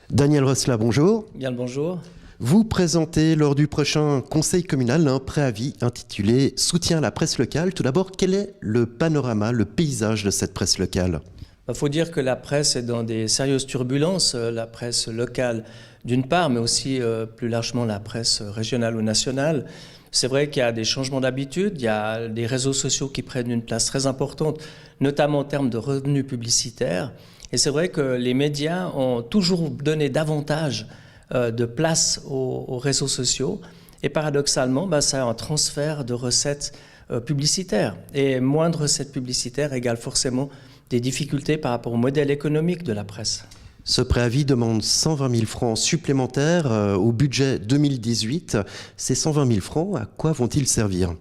Daniel Rosla, bonjour. Bien le bonjour. Vous présentez lors du prochain conseil communal un préavis intitulé « Soutien à la presse locale ». Tout d'abord, quel est le panorama, le paysage de cette presse locale ? Il faut dire que la presse est dans des sérieuses turbulences, la presse locale d'une part, mais aussi plus largement la presse régionale ou nationale. C'est vrai qu'il y a des changements d'habitude, il y a des réseaux sociaux qui prennent une place très importante, notamment en termes de revenus publicitaires. Et c'est vrai que les médias ont toujours donné davantage de place aux réseaux sociaux. Et paradoxalement, ça a un transfert de recettes publicitaires. Et moins de recettes publicitaires égale forcément des difficultés par rapport au modèle économique de la presse. Ce préavis demande 120 000 francs supplémentaires au budget 2018. Ces 120 000 francs, à quoi vont-ils servir ?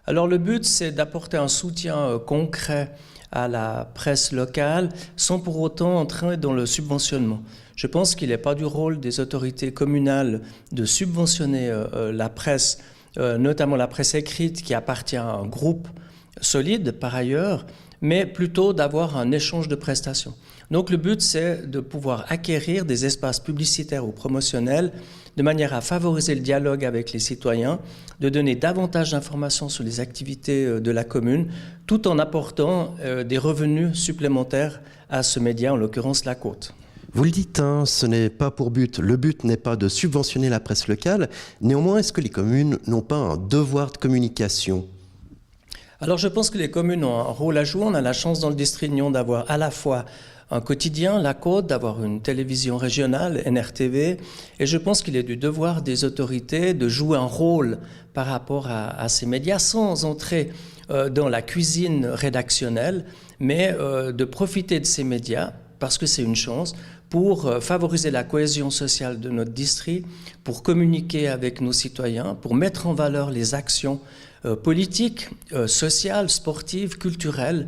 Alors le but, c'est d'apporter un soutien concret à la presse locale sans pour autant entrer dans le subventionnement. Je pense qu'il n'est pas du rôle des autorités communales de subventionner la presse, notamment la presse écrite qui appartient à un groupe solide par ailleurs, mais plutôt d'avoir un échange de prestations. Donc le but, c'est de pouvoir acquérir des espaces publicitaires ou promotionnels de manière à favoriser le dialogue avec les citoyens, de donner davantage d'informations sur les activités de la commune, tout en apportant des revenus supplémentaires à ce média, en l'occurrence la Côte. Vous le dites, ce n'est pas pour but. Le but n'est pas de subventionner la presse locale. Néanmoins, est-ce que les communes n'ont pas un devoir de communication ? Alors je pense que les communes ont un rôle à jouer. On a la chance dans le district de Nyon d'avoir à la fois un quotidien, la Côte, d'avoir une télévision régionale, NRTV, et je pense qu'il est du devoir des autorités de jouer un rôle par rapport à ces médias sans entrer dans la cuisine rédactionnelle, mais de profiter de ces médias, parce que c'est une chance, pour favoriser la cohésion sociale de notre district, pour communiquer avec nos citoyens, pour mettre en valeur les actions politiques, sociales, sportives, culturelles,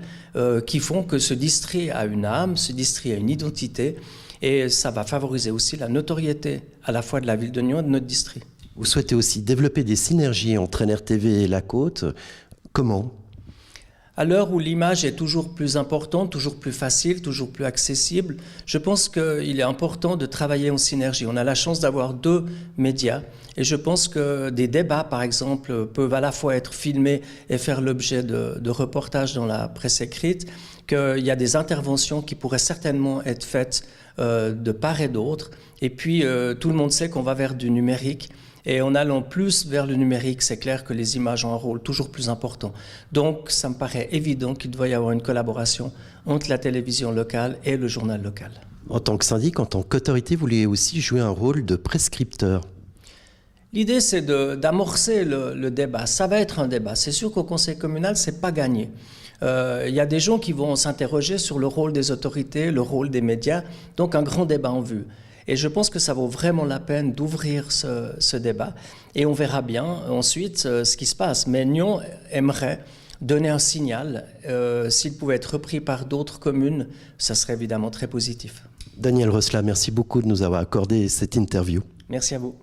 qui font que ce district a une âme, ce district a une identité, et ça va favoriser aussi la notoriété à la fois de la ville de Nyon et de notre district. Vous souhaitez aussi développer des synergies entre NRTV et la Côte. Comment ? À l'heure où l'image est toujours plus importante, toujours plus facile, toujours plus accessible, je pense qu'il est important de travailler en synergie. On a la chance d'avoir deux médias et je pense que des débats, par exemple, peuvent à la fois être filmés et faire l'objet de reportages dans la presse écrite, qu'il y a des interventions qui pourraient certainement être faites de part et d'autre. Et puis, tout le monde sait qu'on va vers du numérique. Et en allant plus vers le numérique, c'est clair que les images ont un rôle toujours plus important. Donc, ça me paraît évident qu'il doit y avoir une collaboration entre la télévision locale et le journal local. En tant que syndic, en tant qu'autorité, vous voulez aussi jouer un rôle de prescripteur. L'idée, c'est d'amorcer le débat. Ça va être un débat. C'est sûr qu'au conseil communal, c'est pas gagné. Il y a des gens qui vont s'interroger sur le rôle des autorités, le rôle des médias, donc un grand débat en vue. Et je pense que ça vaut vraiment la peine d'ouvrir ce débat. Et on verra bien ensuite ce qui se passe. Mais Nyon aimerait donner un signal. S'il pouvait être repris par d'autres communes, ça serait évidemment très positif. Daniel Rosla, merci beaucoup de nous avoir accordé cette interview. Merci à vous.